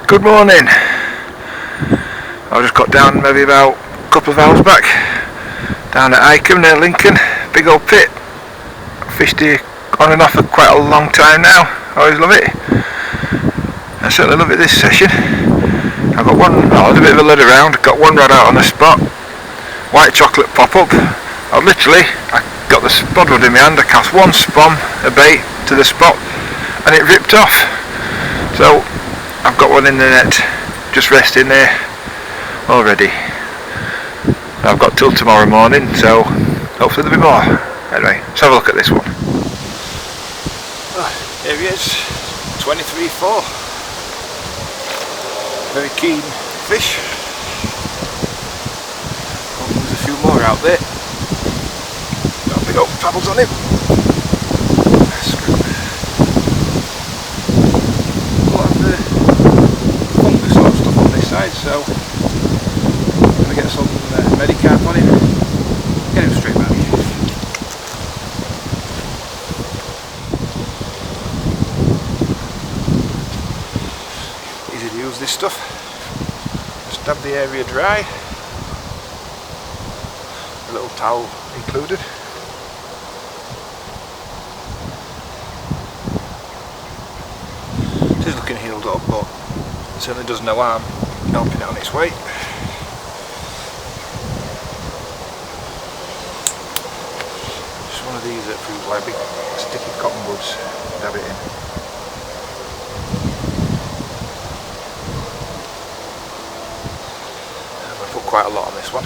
Good morning. I just got down maybe about a couple of hours back, down at Icombe near Lincoln, big old pit. Fished here on and off for quite a long time now. I always love it. I certainly love it this session. I've got one, I had a bit of a lead around, got one rod out on the spot, white chocolate pop up. I got the spot rod in my hand, I cast one spom, a bait to the spot, and it ripped off. So I've got one in the net, just resting there already. I've got till tomorrow morning, so hopefully there'll be more. Anyway, let's have a look at this one. Here he is, 23.4. Very keen fish. Oh, there's a few more out there. Got big old paddles on him. A lot of fungus sort of stuff on this side, so I'm going to get some Carp on him. Get him straight back. Easy to use this stuff. Just dab the area dry. A little towel included. It is looking healed up, but it certainly does no harm helping it on its way. Just one of these that proves like big sticky cotton buds. Dab it in. I'm going to put quite a lot on this one.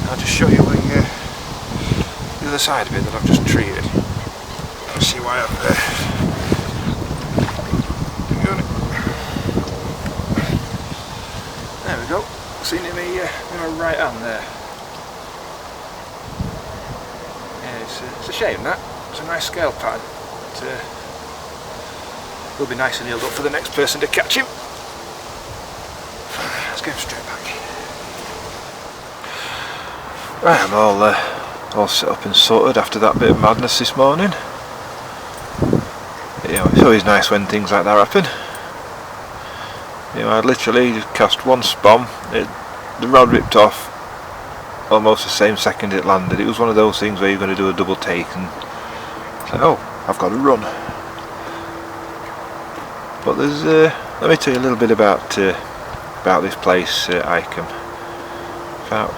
I'll just show you the other side of it that I've just treated. Let's see why I'm there we go. Seen it in my right hand there. Yeah, it's a shame that. It's a nice scale pattern. It'll be nice and healed up for the next person to catch him. Let's get him straight back. Right, I'm all set up and sorted after that bit of madness this morning. You know, it's always nice when things like that happen. You know, I literally just cast one spom, the rod ripped off almost the same second it landed. It was one of those things where you're going to do a double take and it's like, oh, I've got to run. But there's, let me tell you a little bit about this place, Icombe. About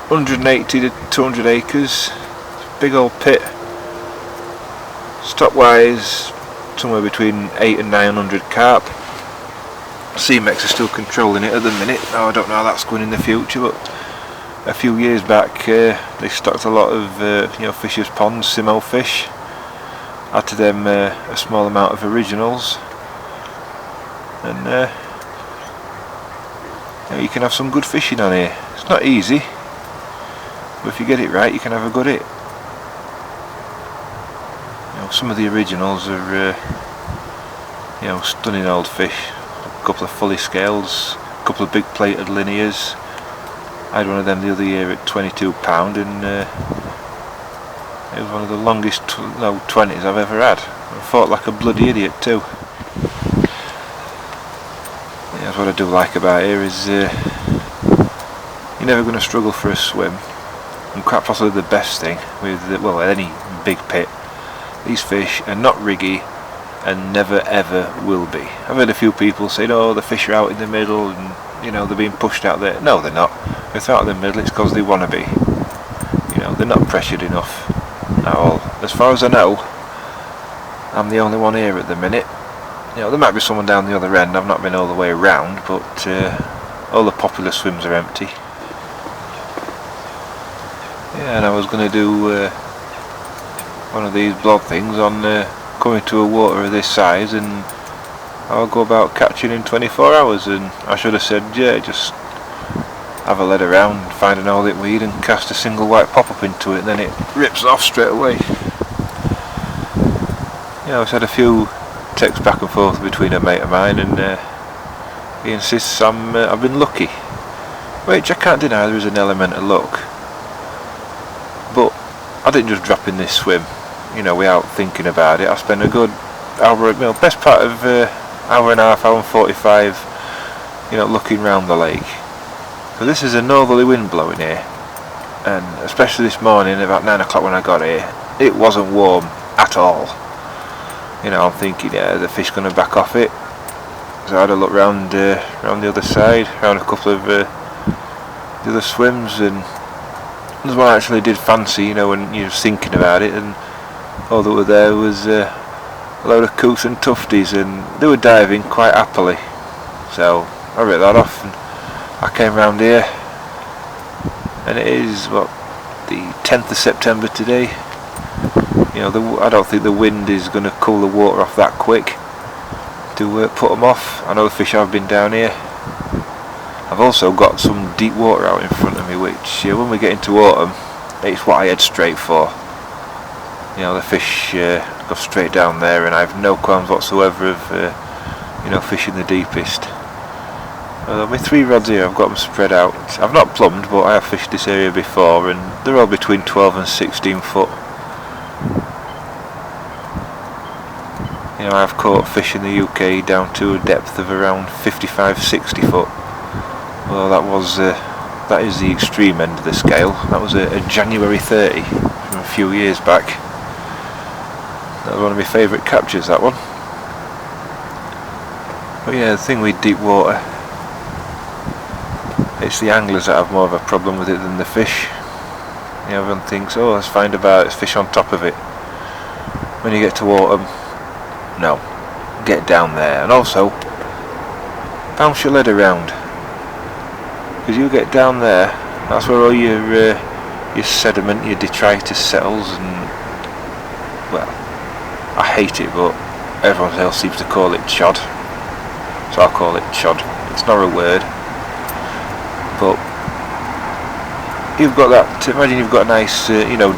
180 to 200 acres, big old pit. Stock wise, somewhere between 8 and 900 carp. CMEX are still controlling it at the minute. Now I don't know how that's going in the future, but a few years back they stocked a lot of fishers' ponds, Simo fish. Add to them a small amount of originals, and you can have some good fishing on here. It's not easy, but if you get it right, you can have a good hit. You know, some of the originals are stunning old fish. A couple of fully scales, a couple of big plated linears. I had one of them the other year at £22, and it was one of the longest 20s I've ever had. I fought like a bloody idiot too. Yeah, that's what I do like about here is you're never going to struggle for a swim. And quite possibly the best thing with any big pit, these fish are not riggy and never ever will be. I've heard a few people say, oh, the fish are out in the middle and they're being pushed out there. No, they're not. If they're out in the middle, it's because they want to be. They're not pressured enough at all. As far as I know, I'm the only one here at the minute. There might be someone down the other end. I've not been all the way around, but all the popular swims are empty. Yeah, and I was going to do one of these blog things on coming to a water of this size, and I'll go about catching in 24 hours, and I should have said, yeah, just have a lead around, find an old weed and cast a single white pop-up into it, and then it rips off straight away. I've had a few texts back and forth between a mate of mine, and he insists I've been lucky, which I can't deny. There is an element of luck. But I didn't just drop in this swim, without thinking about it. I spent a good hour, best part of hour and a half, hour and 45, looking round the lake. So this is a northerly wind blowing here, and especially this morning about 9 o'clock when I got here, it wasn't warm at all. I'm thinking, yeah, the fish going to back off it. So I had a look round the other side, round a couple of the other swims, and there's one I actually did fancy, when you're thinking about it, and all that were there was a load of coots and tufties, and they were diving quite happily. So I wrote that off, and I came round here, and it is the 10th of September today. I don't think the wind is going to cool the water off that quick to put them off. I know the fish have been down here. I've also got some deep water out in front of me, which when we get into autumn, it's what I head straight for. The fish go straight down there, and I have no qualms whatsoever of fishing the deepest. My 3 rods here, I've got them spread out. I've not plumbed, but I have fished this area before, and they're all between 12 and 16 foot. I've caught fish in the UK down to a depth of around 55-60 foot. Well, that is the extreme end of the scale. That was a January 30 from a few years back. That was one of my favourite captures, that one. But yeah, the thing with deep water, it's the anglers that have more of a problem with it than the fish. Everyone thinks, oh, let's find there's fish on top of it. When you get to autumn, no, get down there, and also bounce your lead around, because you get down there, that's where all your sediment, your detritus settles, and well, I hate it, but everyone else seems to call it chod, so I'll call it chod. It's not a word, but you've got that. Imagine you've got a nice,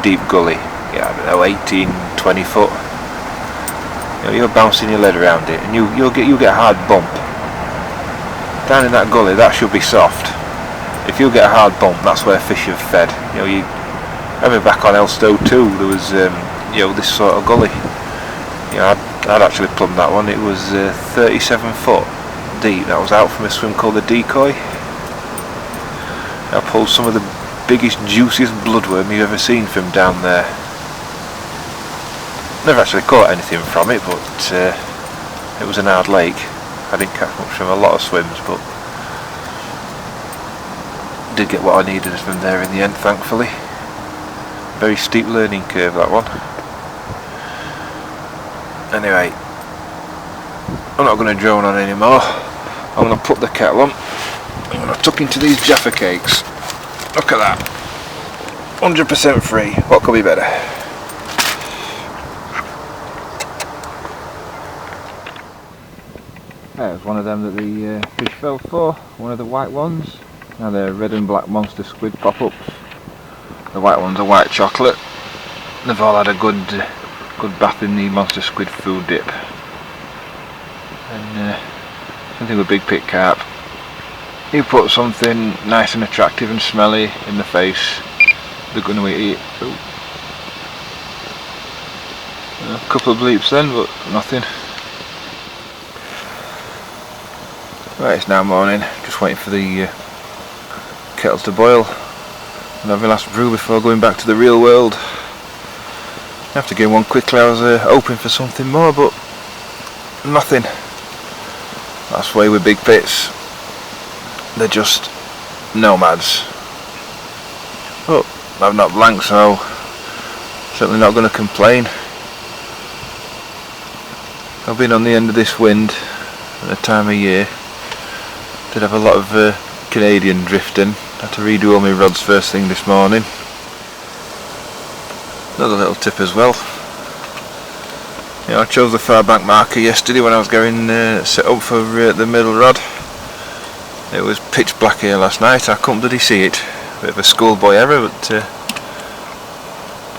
deep gully. Yeah, I don't know, 18-20 foot. You're bouncing your lead around it, and you'll get a hard bump down in that gully. That should be soft. If you get a hard bump, that's where fish have fed. I mean, back on Elstow too, there was this sort of gully. I'd actually plumbed that one. It was 37 foot deep. That was out from a swim called the Decoy. I pulled some of the biggest, juiciest bloodworm you've ever seen from down there. Never actually caught anything from it, but it was an hard lake. I didn't catch much from a lot of swims, but did get what I needed from there in the end, thankfully. Very steep learning curve, that one. Anyway, I'm not going to drone on anymore. I'm going to put the kettle on. I'm going to tuck into these Jaffa cakes. Look at that. 100% free. What could be better? There's one of them that the fish fell for, one of the white ones. Now they're red and black monster squid pop-ups. The white ones are white chocolate. They've all had a good bath in the monster squid food dip. And something with big pit carp. You put something nice and attractive and smelly in the face, they're going to eat it. Ooh. A couple of bleeps then, but nothing. Right, it's now morning, just waiting for the kettle to boil and have my last brew before going back to the real world. I have to get one quickly. I was hoping for something more, but nothing. That's the way with big pits. They're just nomads. Oh, I've not blanked, so certainly not going to complain. I've been on the end of this wind at the time of year. Did have a lot of Canadian drifting. Had to redo all my rods first thing this morning. Another little tip as well. I chose the far bank marker yesterday when I was going set up for the middle rod. It was pitch black here last night. I couldn't bloody see it. Bit of a schoolboy error, but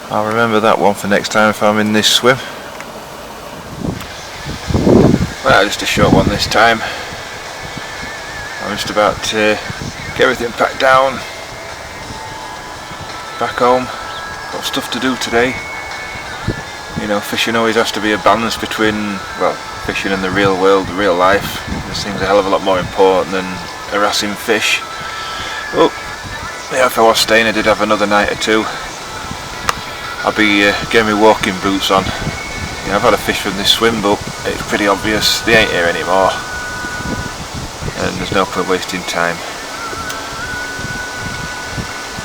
I'll remember that one for next time if I'm in this swim. Well, just a short one this time. I'm just about to get everything packed down, back home, got stuff to do today. You know, fishing always has to be a balance between, well, fishing in the real world, the real life. This seems a hell of a lot more important than harassing fish. Oh, yeah, if I was staying I did have another night or two. I'll be getting my walking boots on. You know, I've had a fish from this swim, but it's pretty obvious they ain't here anymore. And there's no point wasting time.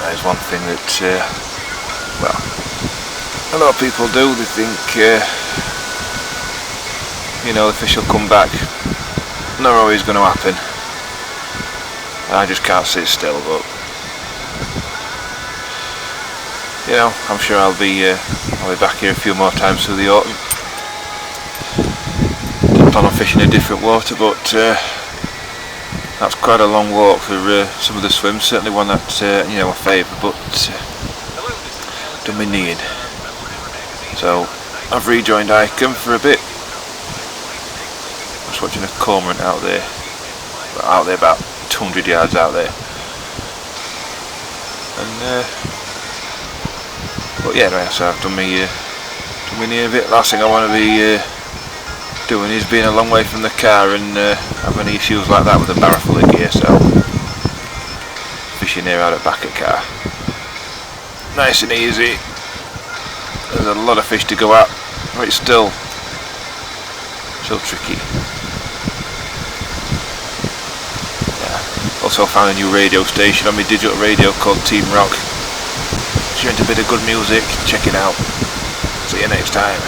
That is one thing that, well, a lot of people do. They think, you know, the fish will come back. Not always going to happen. I just can't sit still, but you know, I'm sure I'll be back here a few more times through the autumn. Didn't plan on fishing a different water, but that's quite a long walk for some of the swims. Certainly one that you know, I favour, but done me knee in. So I've rejoined Icombe for a bit. Just watching a cormorant out there about 200 yards out there. And but yeah, anyway, so I've done me knee a bit. Last thing I want to be doing is being a long way from the car and have any issues like that with a barrel full of gear. So fishing here out at back of car, nice and easy. There's a lot of fish to go at, but it's still tricky. Yeah. Also found a new radio station on my digital radio called Team Rock. If you're into a bit of good music, check it out. See you next time.